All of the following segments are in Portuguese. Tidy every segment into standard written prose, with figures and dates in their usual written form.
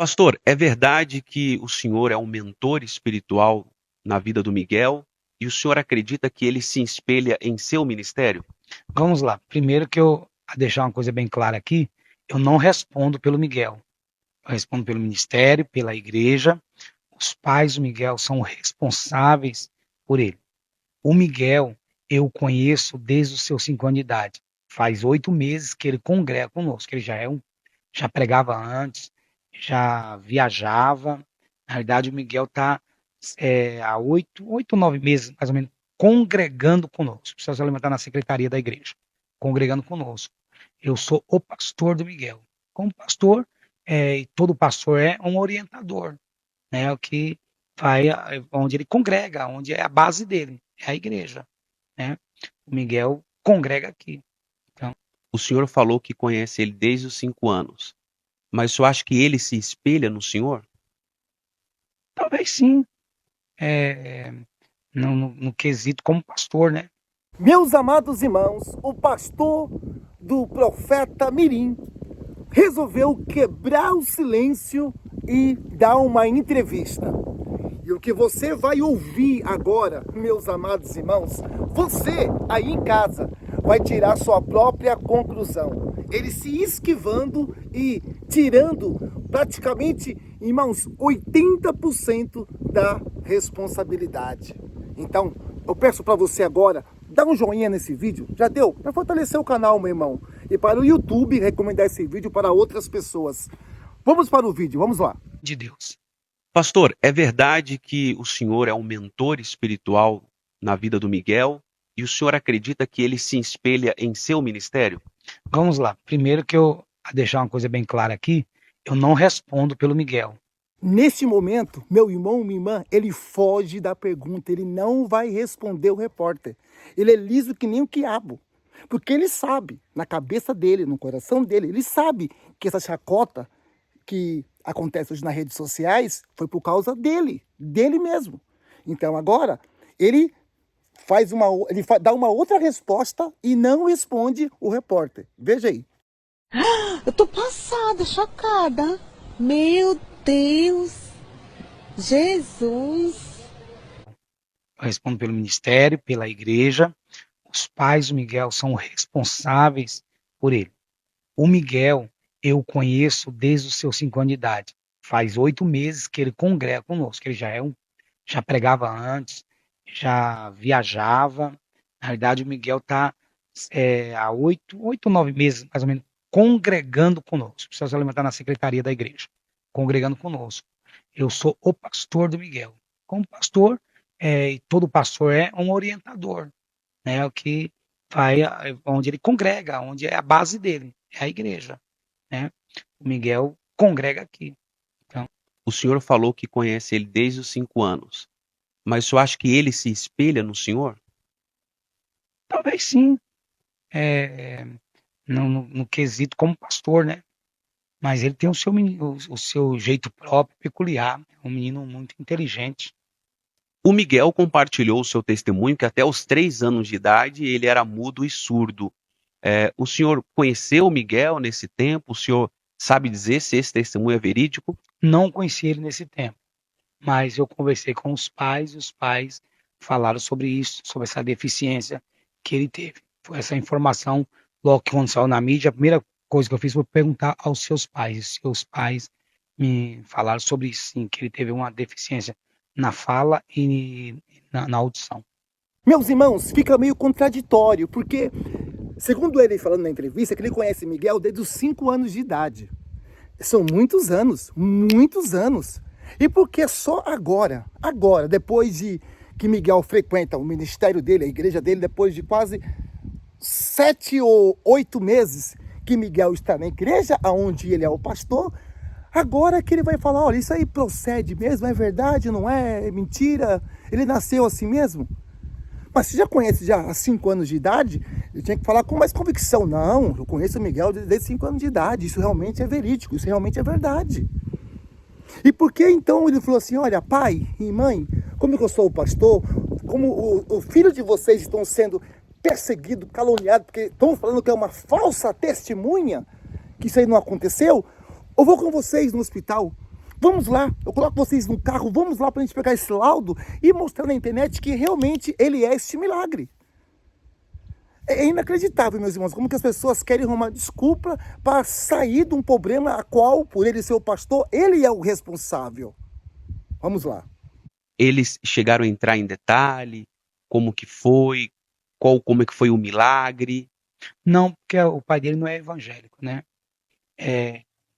Pastor, é verdade que o senhor é um mentor espiritual na vida do Miguel e o senhor acredita que ele se espelha em seu ministério? Vamos lá. Primeiro que eu a deixar uma coisa bem clara aqui, eu não respondo pelo Miguel. Eu respondo pelo ministério, pela igreja. Os pais do Miguel são responsáveis por ele. O Miguel, eu conheço desde os seus 5 anos de idade. Faz 8 meses que ele congrega conosco. Ele já pregava antes, já viajava. Na verdade, o Miguel está há 9 meses, mais ou menos, congregando conosco. Precisa se alimentar na secretaria da igreja, congregando conosco. Eu sou o pastor do Miguel. Como pastor, e todo pastor é um orientador, né? O que vai onde ele congrega, onde é a base dele, é a igreja, né? O Miguel congrega aqui. Então, O senhor falou que conhece ele desde os 5 anos, mas o senhor acha que ele se espelha no senhor? talvez sim, é, no quesito como pastor, né? Meus amados irmãos, o pastor do profeta Mirim resolveu quebrar o silêncio e dar uma entrevista. E o que você vai ouvir agora, meus amados irmãos, você aí em casa vai tirar sua própria conclusão. Ele se esquivando e tirando praticamente, irmãos, 80% da responsabilidade. Então, eu peço para você agora, dá um joinha nesse vídeo, já deu? Para fortalecer o canal, meu irmão. E para o YouTube recomendar esse vídeo para outras pessoas. Vamos para o vídeo, vamos lá. De Deus. Pastor, é verdade que o senhor é um mentor espiritual na vida do Miguel e o senhor acredita que ele se espelha em seu ministério? Vamos lá. Primeiro que eu a deixar uma coisa bem clara aqui, eu não respondo pelo Miguel. Neste momento, meu irmão, minha irmã, ele foge da pergunta, ele não vai responder o repórter. Ele é liso que nem o quiabo, porque ele sabe, na cabeça dele, no coração dele, ele sabe que essa chacota que acontece hoje nas redes sociais foi por causa dele mesmo. Então agora, ele dá uma outra resposta e não responde o repórter. Veja aí. Eu tô passada, chocada. Meu Deus. Jesus. Eu respondo pelo ministério, pela igreja. Os pais do Miguel são responsáveis por ele. O Miguel, eu conheço desde os seus 5 anos de idade. Faz 8 meses que ele congrega conosco. Ele já pregava antes, já viajava. Na verdade, o Miguel está há 9 meses, mais ou menos, congregando conosco. Precisa se alimentar na secretaria da igreja, congregando conosco. Eu sou o pastor do Miguel. Como pastor, e todo pastor é um orientador, né? O que vai onde ele congrega, onde é a base dele, é a igreja, né? O Miguel congrega aqui. Então, O senhor falou que conhece ele desde os 5 anos, mas o senhor acha que ele se espelha no senhor? talvez sim, é, no quesito como pastor, né? Mas ele tem o seu jeito próprio, peculiar. É um menino muito inteligente. O Miguel compartilhou o seu testemunho que até os 3 anos de idade ele era mudo e surdo. O senhor conheceu o Miguel nesse tempo? O senhor sabe dizer se esse testemunho é verídico? Não conheci ele nesse tempo, mas eu conversei com os pais e os pais falaram sobre isso, sobre essa deficiência que ele teve. Foi essa informação, logo que quando saiu na mídia, a primeira coisa que eu fiz foi perguntar aos seus pais. E seus pais me falaram sobre isso, sim, que ele teve uma deficiência na fala e na audição. Meus irmãos, fica meio contraditório, porque, segundo ele falando na entrevista, que ele conhece Miguel desde os 5 anos de idade. São muitos anos, muitos anos. E por que só agora, depois de que Miguel frequenta o ministério dele, a igreja dele, depois de quase 7 ou 8 meses que Miguel está na igreja, onde ele é o pastor, agora que ele vai falar, olha, isso aí procede mesmo, é verdade, não é, é mentira, ele nasceu assim mesmo? Mas você já conhece já há 5 anos de idade? Eu tinha que falar com mais convicção. Não, eu conheço o Miguel desde 5 anos de idade. Isso realmente é verídico, isso realmente é verdade. E por que então ele falou assim, olha, pai e mãe, como eu sou o pastor, como o filho de vocês estão sendo perseguido, caluniado, porque estão falando que é uma falsa testemunha, que isso aí não aconteceu, eu vou com vocês no hospital. Vamos lá, eu coloco vocês no carro, vamos lá para a gente pegar esse laudo e mostrar na internet que realmente ele é este milagre. É inacreditável, meus irmãos, como que as pessoas querem arrumar desculpa para sair de um problema a qual, por ele ser o pastor, ele é o responsável. Vamos lá. Eles chegaram a entrar em detalhe, como que foi, como é que foi o milagre? Não, porque o pai dele não é evangélico, né?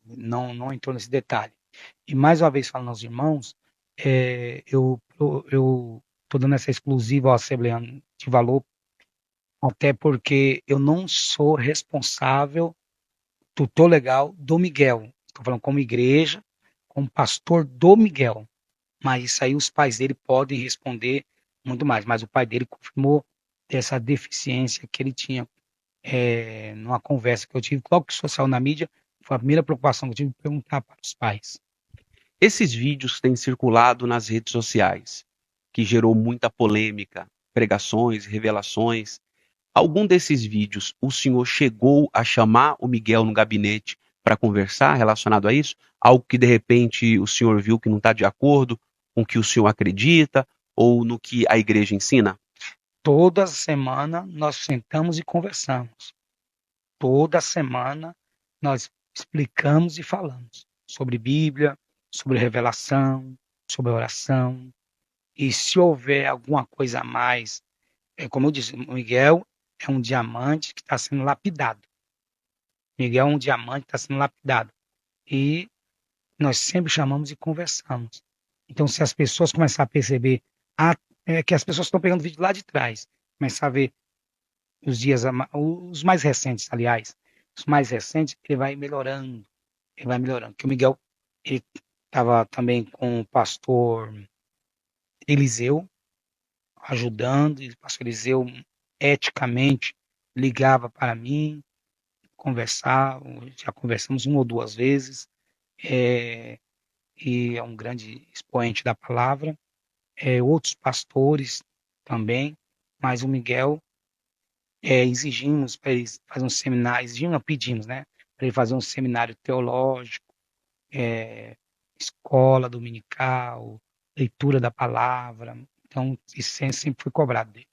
Não entrou nesse detalhe. E mais uma vez falando aos irmãos, eu estou dando essa exclusiva ao Assembleano de Valor, até porque eu não sou responsável, tutor legal do Miguel. Estou falando como igreja, como pastor do Miguel. Mas isso aí os pais dele podem responder muito mais. Mas o pai dele confirmou essa deficiência que ele tinha numa conversa que eu tive. Logo que isso saiu na mídia, foi a primeira preocupação que eu tive de perguntar para os pais. Esses vídeos têm circulado nas redes sociais, que gerou muita polêmica, pregações, revelações. Algum desses vídeos o senhor chegou a chamar o Miguel no gabinete para conversar relacionado a isso? Algo que de repente o senhor viu que não está de acordo com o que o senhor acredita ou no que a igreja ensina? Toda semana nós sentamos e conversamos. Toda semana nós explicamos e falamos sobre Bíblia, sobre revelação, sobre oração. E se houver alguma coisa a mais, como eu disse, o Miguel é um diamante que está sendo lapidado. Miguel é um diamante que está sendo lapidado. E nós sempre chamamos e conversamos. Então, se as pessoas começarem a perceber que as pessoas estão pegando vídeo lá de trás, começar a ver os mais recentes, aliás, os mais recentes, ele vai melhorando. Ele vai melhorando. Porque o Miguel, ele estava também com o pastor Eliseu, ajudando, e o pastor Eliseu, eticamente, ligava para mim, conversava, já conversamos uma ou duas vezes, e é um grande expoente da palavra. Outros pastores também, mas o Miguel, exigimos para ele fazer um seminário, pedimos, né, para ele fazer um seminário teológico, escola dominical, leitura da palavra. Então, isso sempre foi cobrado dele.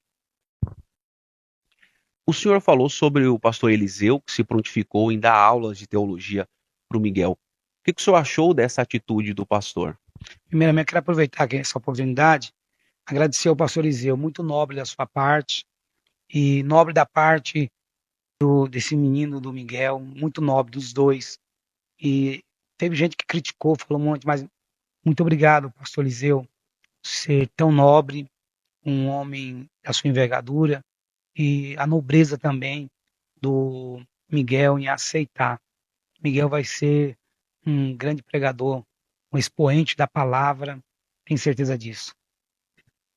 O senhor falou sobre o pastor Eliseu, que se prontificou em dar aulas de teologia para o Miguel. O que o senhor achou dessa atitude do pastor? Primeiramente, quero aproveitar aqui essa oportunidade, agradecer ao pastor Eliseu, muito nobre da sua parte, e nobre da parte desse menino, do Miguel, muito nobre dos dois. E teve gente que criticou, falou um monte, mas muito obrigado, pastor Eliseu, ser tão nobre, um homem da sua envergadura, e a nobreza também do Miguel em aceitar. Miguel vai ser um grande pregador, um expoente da palavra, tenho certeza disso.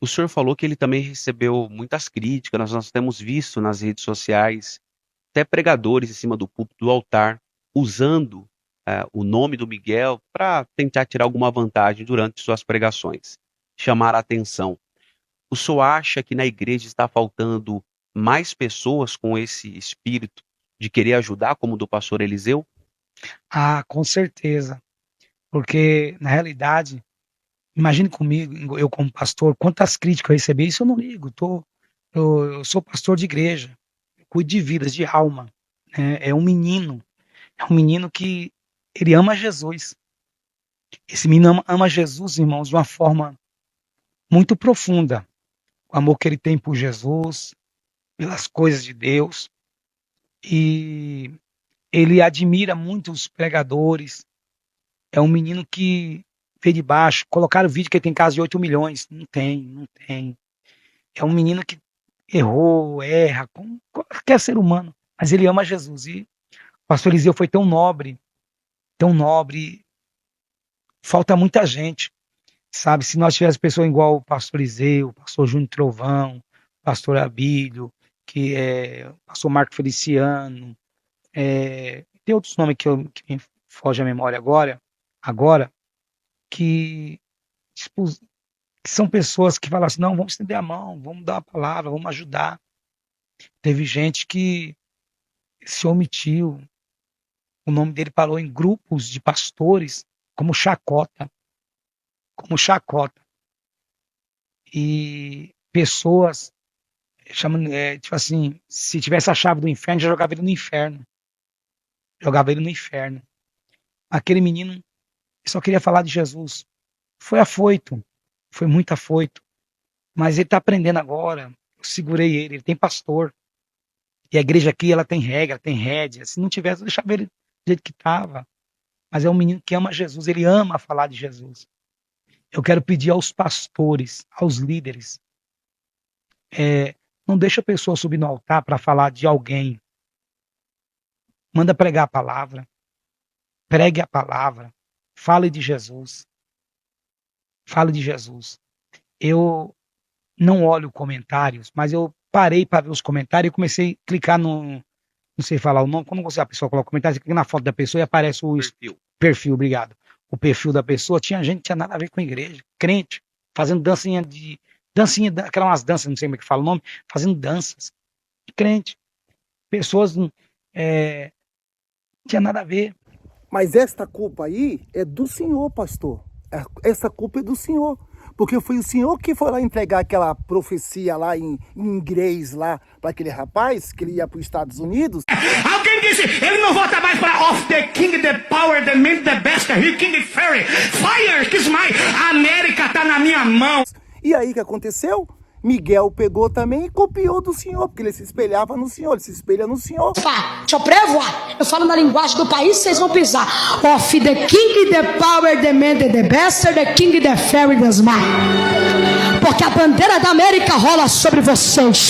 O senhor falou que ele também recebeu muitas críticas, nós temos visto nas redes sociais, até pregadores em cima do púlpito do altar, usando o nome do Miguel para tentar tirar alguma vantagem durante suas pregações, chamar a atenção. O senhor acha que na igreja está faltando mais pessoas com esse espírito de querer ajudar, como o do pastor Eliseu? Ah, com certeza. Porque, na realidade, imagine comigo, eu como pastor, quantas críticas eu recebi, isso eu não ligo. Eu sou pastor de igreja, eu cuido de vidas, de alma. Né? É um menino que ele ama Jesus. Esse menino ama Jesus, irmãos, de uma forma muito profunda. O amor que ele tem por Jesus, pelas coisas de Deus. E ele admira muito os pregadores. É um menino que veio de baixo. Colocaram o vídeo que ele tem casa de 8 milhões. Não tem. É um menino que erra, como qualquer ser humano. Mas ele ama Jesus. E o pastor Eliseu foi tão nobre. Falta muita gente, sabe? Se nós tivéssemos pessoas igual o pastor Eliseu, o pastor Júnior Trovão, o pastor Abílio, que é o pastor Marco Feliciano, tem outros nomes que me foge à memória agora que, tipo, que são pessoas que falam assim, não, vamos estender a mão, vamos dar a palavra, vamos ajudar. Teve gente que se omitiu, o nome dele parou em grupos de pastores como chacota, como chacota. E pessoas chamam, tipo assim, se tivesse a chave do inferno, já jogava ele no inferno. Jogava ele no inferno. Aquele menino só queria falar de Jesus. Foi afoito, foi muito afoito. Mas ele está aprendendo agora. Eu segurei ele tem pastor. E a igreja aqui, ela tem regra, tem rédea. Se não tivesse, eu deixava ele do jeito que estava. Mas é um menino que ama Jesus, ele ama falar de Jesus. Eu quero pedir aos pastores, aos líderes, não deixa a pessoa subir no altar para falar de alguém. Manda pregar a palavra. Pregue a palavra. Fale de Jesus. Fale de Jesus. Eu não olho comentários, mas eu parei para ver os comentários e comecei a clicar no... Não sei falar o nome. Quando a pessoa coloca comentário, você clica na foto da pessoa e aparece o perfil, obrigado. O perfil da pessoa. Tinha gente que tinha nada a ver com a igreja. Crente. Fazendo dancinha, aquelas umas danças, não sei como é que fala o nome, fazendo danças. Crente. Pessoas tinha nada a ver. Mas esta culpa aí é do Senhor, pastor. Essa culpa é do Senhor. Porque foi o Senhor que foi lá entregar aquela profecia lá em inglês lá para aquele rapaz que ele ia para os Estados Unidos. Alguém disse, ele não volta mais para Of the King, the Power, the Man, the Best, he King Fairy. Fire, kiss my, a América tá na minha mão. E aí o que aconteceu? Miguel pegou também e copiou do Senhor, porque ele se espelhava no Senhor, ele se espelha no Senhor. Deixa eu prevoar. Eu falo na linguagem do país, vocês vão pisar. Of the King, the Power, the Man, the Best, the King, the Fairy, the Smart. Porque a bandeira da América rola sobre vocês.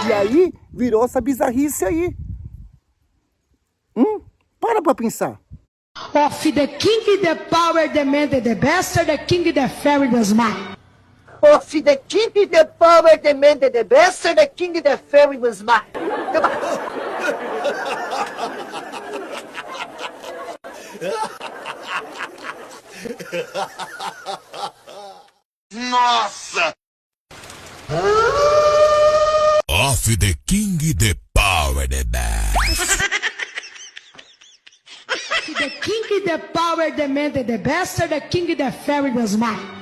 E aí virou essa bizarrice aí. Para pensar. Of the King, the Power, the Man, the Best, the King, the Fairy, the Smart. Of the King, the Power, the Man, the Best, the King, the Fairy, the Smart. Nossa! Of the King, the Power, the Best. The King, the Power, the Man, the Best, the King, the Fairy, the Smart.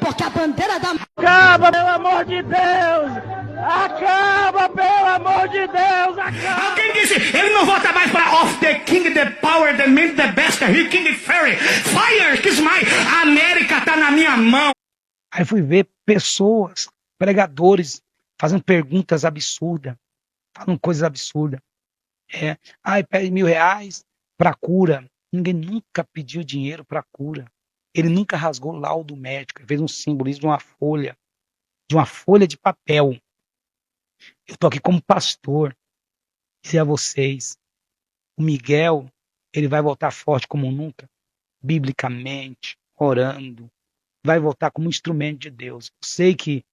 Porque a bandeira da... Acaba, pelo amor de Deus! Acaba, pelo amor de Deus! Acaba! Alguém disse, ele não volta mais para Of the King, the Power, the Man, the Best, he King Fairy. Fire, kiss my, a América tá na minha mão. Aí fui ver pessoas, pregadores, fazendo perguntas absurdas, falando coisas absurdas. Pede R$1.000 para cura. Ninguém nunca pediu dinheiro para cura. Ele nunca rasgou laudo médico. Ele fez um simbolismo de uma folha de papel. Eu estou aqui como pastor. Dizer a vocês, o Miguel, ele vai voltar forte como nunca, biblicamente, orando. Vai voltar como instrumento de Deus. Eu sei que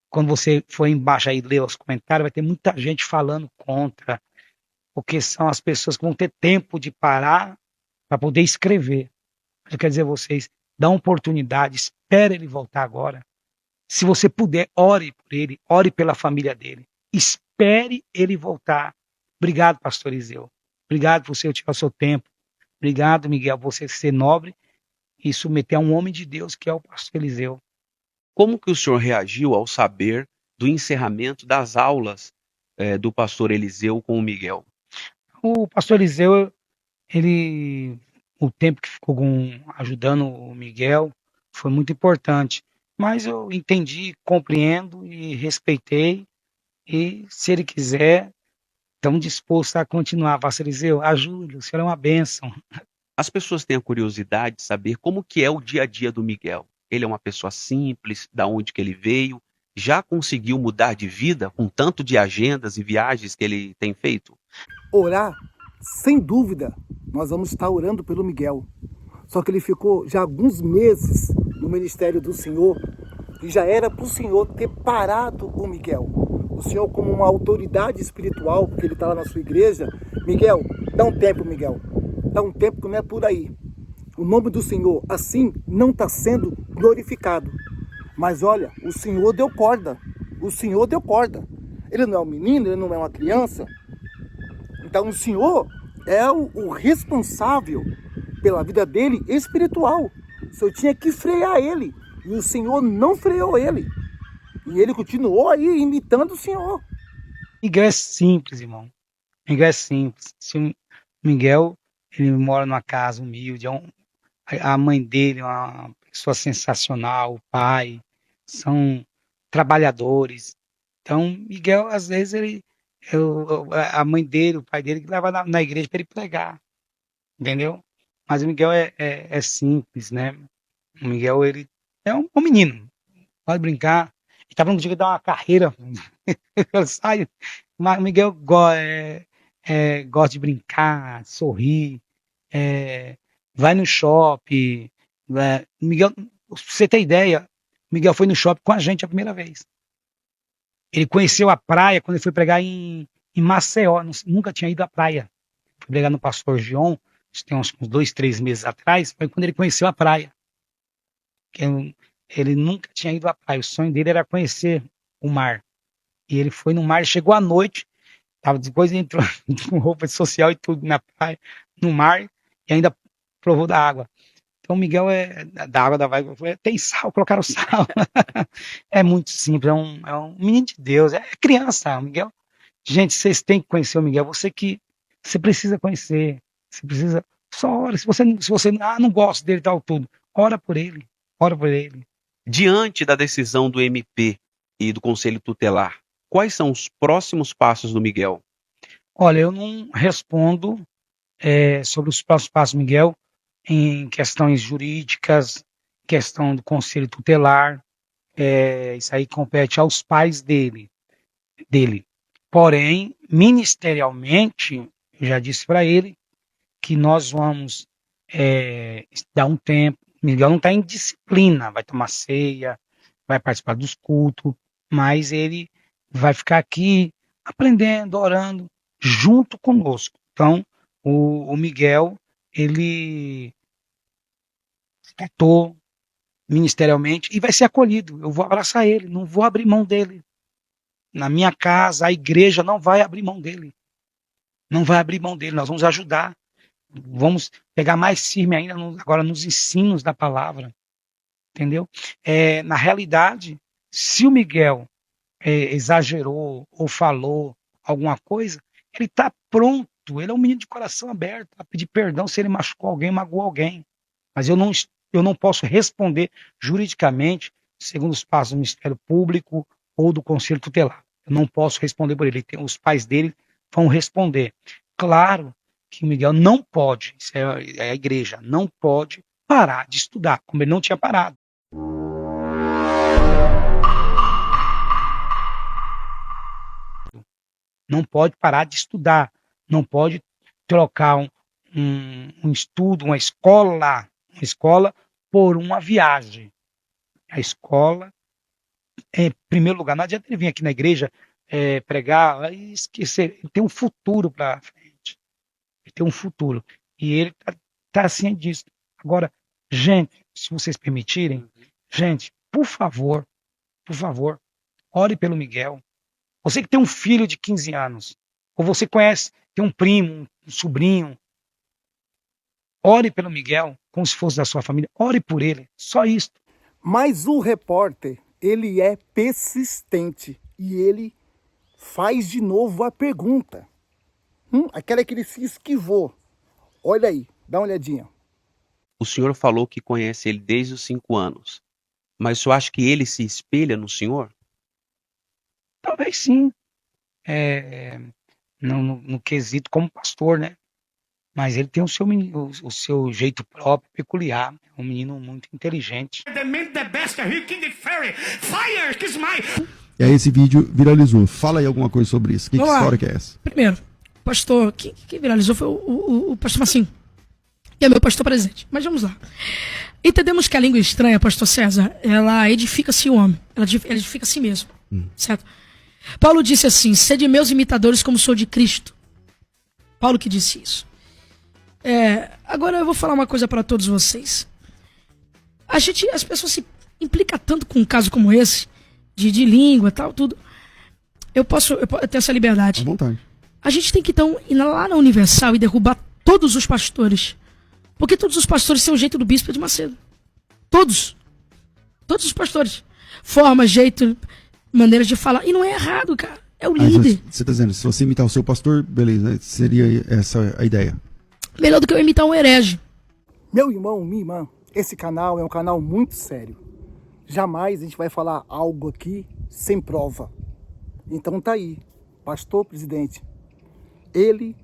quando você for embaixo aí ler os comentários, vai ter muita gente falando contra, porque são as pessoas que vão ter tempo de parar para poder escrever. Eu quero dizer a vocês, dá uma oportunidade, espere ele voltar agora. Se você puder, ore por ele, ore pela família dele. Espere ele voltar. Obrigado, pastor Eliseu. Obrigado por você tirar o seu tempo. Obrigado, Miguel, por você ser nobre e submeter a um homem de Deus que é o pastor Eliseu. Como que o senhor reagiu ao saber do encerramento das aulas do pastor Eliseu com o Miguel? O pastor Eliseu, o tempo que ficou ajudando o Miguel foi muito importante. Mas eu entendi, compreendo e respeitei. E se ele quiser, estamos dispostos a continuar. Pastor Eliseu, ajude, o senhor é uma bênção. As pessoas têm a curiosidade de saber como que é o dia a dia do Miguel. Ele é uma pessoa simples, da onde que ele veio, já conseguiu mudar de vida com tanto de agendas e viagens que ele tem feito? Orar, sem dúvida, nós vamos estar orando pelo Miguel. Só que ele ficou já alguns meses no ministério do Senhor e já era para o Senhor ter parado o Miguel. O Senhor, como uma autoridade espiritual, porque ele está lá na sua igreja, Miguel, dá um tempo, Miguel. Dá um tempo que não é por aí. O nome do Senhor, assim, não está sendo glorificado. Mas olha, o Senhor deu corda. O Senhor deu corda. Ele não é um menino, ele não é uma criança. Então o Senhor é o responsável pela vida dele espiritual. O Senhor tinha que frear ele. E o Senhor não freou ele. E ele continuou aí imitando o Senhor. Miguel é simples, irmão. Miguel é simples. Se o Miguel, ele mora numa casa humilde, a mãe dele é uma pessoa sensacional, o pai, são trabalhadores. Então, Miguel, às vezes, a mãe dele, o pai dele, que leva na igreja para ele pregar, entendeu? Mas o Miguel é simples, né? O Miguel, ele é um menino, pode brincar. Ele tá falando de dar uma carreira, sai, mas o Miguel gosta de brincar, sorrir, vai no shopping. Miguel, pra você ter ideia, Miguel foi no shopping com a gente a primeira vez. Ele conheceu a praia quando ele foi pregar em Maceió, nunca tinha ido à praia. Foi pregar no Pastor Gion, tem uns 2, 3 meses atrás, foi quando ele conheceu a praia. Ele nunca tinha ido à praia, o sonho dele era conhecer o mar. E ele foi no mar, chegou à noite, depois entrou com roupa social e tudo na praia, no mar, e ainda provou da água. Então o Miguel da água da vaga, tem sal, colocaram sal. É muito simples, é um menino de Deus, é criança, o Miguel. Gente, vocês têm que conhecer o Miguel, você precisa conhecer, você precisa, só ora, se você não gosta dele tal tudo, ora por ele. Diante da decisão do MP e do Conselho Tutelar, quais são os próximos passos do Miguel? Olha, eu não respondo sobre os próximos passos do Miguel em questões jurídicas, questão do Conselho Tutelar, isso aí compete aos pais dele. Porém, ministerialmente, eu já disse para ele que nós vamos dar um tempo. Miguel não está em disciplina, vai tomar ceia, vai participar dos cultos, mas ele vai ficar aqui aprendendo, orando, junto conosco. Então, o Miguel, ele tratou ministerialmente e vai ser acolhido. Eu vou abraçar ele, não vou abrir mão dele. Na minha casa, a igreja não vai abrir mão dele. Não vai abrir mão dele, nós vamos ajudar. Vamos pegar mais firme ainda agora nos ensinos da palavra, entendeu? Na realidade, se o Miguel exagerou ou falou alguma coisa, ele está pronto, ele é um menino de coração aberto a pedir perdão se ele machucou alguém, magoou alguém. Mas eu não posso responder juridicamente segundo os passos do Ministério Público ou do Conselho Tutelar. Eu não posso responder por ele. Os pais dele vão responder. Claro que o Miguel não pode, isso é a igreja, não pode parar de estudar, como ele não tinha parado. Não pode parar de estudar, não pode trocar um estudo, uma escola por uma viagem. A escola, em primeiro lugar, não adianta ele vir aqui na igreja pregar e esquecer, ele tem um futuro para frente. Ele tem um futuro. E ele tá assim disso. Agora, gente, se vocês permitirem, gente, por favor, ore pelo Miguel. Você que tem um filho de 15 anos, ou você conhece, tem um primo, um sobrinho, ore pelo Miguel, como se fosse da sua família. Ore por ele, só isso. Mas o repórter, ele é persistente e ele faz de novo a pergunta. Aquela que ele se esquivou. Olha aí, dá uma olhadinha. O senhor falou que conhece ele desde os 5 anos. Mas o senhor acha que ele se espelha no senhor? Talvez sim. No quesito como pastor, né? Mas ele tem o seu jeito próprio, peculiar. É um menino muito inteligente. E aí esse vídeo viralizou. Fala aí alguma coisa sobre isso. Que história que é essa? Primeiro, pastor, quem viralizou foi o pastor Massim, que é meu pastor presente. Mas vamos lá. Entendemos que a língua estranha, pastor César, ela edifica-se o homem. Ela edifica a si mesmo. Certo? Paulo disse assim: sede meus imitadores como sou de Cristo. Paulo que disse isso. Agora eu vou falar uma coisa para todos vocês. As pessoas se implicam tanto com um caso como esse, de língua e tal, tudo. Eu tenho essa liberdade. À vontade. A gente tem que então ir lá na Universal e derrubar todos os pastores Porque todos os pastores têm o jeito do bispo de Macedo. Todos. Todos os pastores. Forma, jeito, maneiras de falar. E não é errado, cara. É o líder. Você está dizendo, se você imitar o seu pastor, beleza, seria essa a ideia. Melhor do que eu imitar um herege. Meu irmão, minha irmã, esse canal é um canal muito sério. Jamais a gente vai falar algo aqui sem prova. Então tá aí, pastor presidente. Ele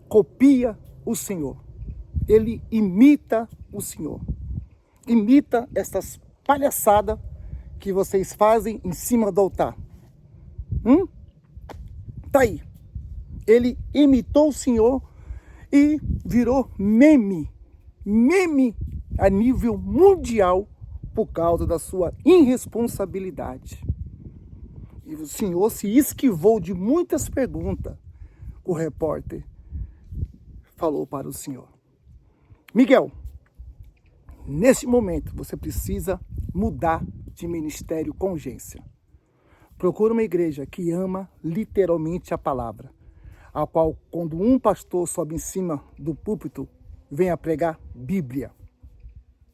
copia o Senhor. Ele imita o Senhor. Imita essas palhaçadas que vocês fazem em cima do altar. Tá aí. Ele imitou o Senhor e virou meme a nível mundial por causa da sua irresponsabilidade. E o Senhor se esquivou de muitas perguntas. O repórter falou para o Senhor: Miguel, neste momento você precisa mudar de ministério com urgência. Procura uma igreja que ama literalmente a palavra, a qual, quando um pastor sobe em cima do púlpito, venha pregar Bíblia,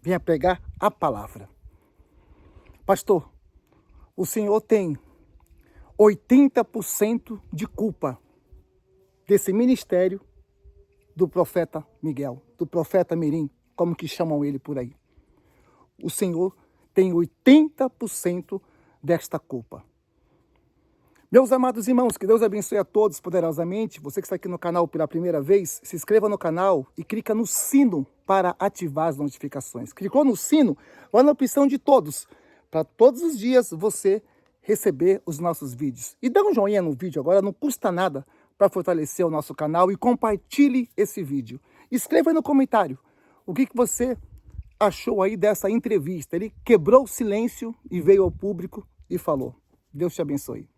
venha pregar a palavra. Pastor, o Senhor tem 80% de culpa desse ministério do profeta Miguel, do profeta Mirim, como que chamam ele por aí. O Senhor tem 80% desta culpa. Meus amados irmãos, que Deus abençoe a todos poderosamente. Você que está aqui no canal pela primeira vez, se inscreva no canal e clica no sino para ativar as notificações. Clicou no sino, vai na opção de todos, para todos os dias você receber os nossos vídeos. E dá um joinha no vídeo agora, não custa nada para fortalecer o nosso canal, e compartilhe esse vídeo. Escreva aí no comentário o que você achou aí dessa entrevista. Ele quebrou o silêncio e veio ao público e falou. Deus te abençoe.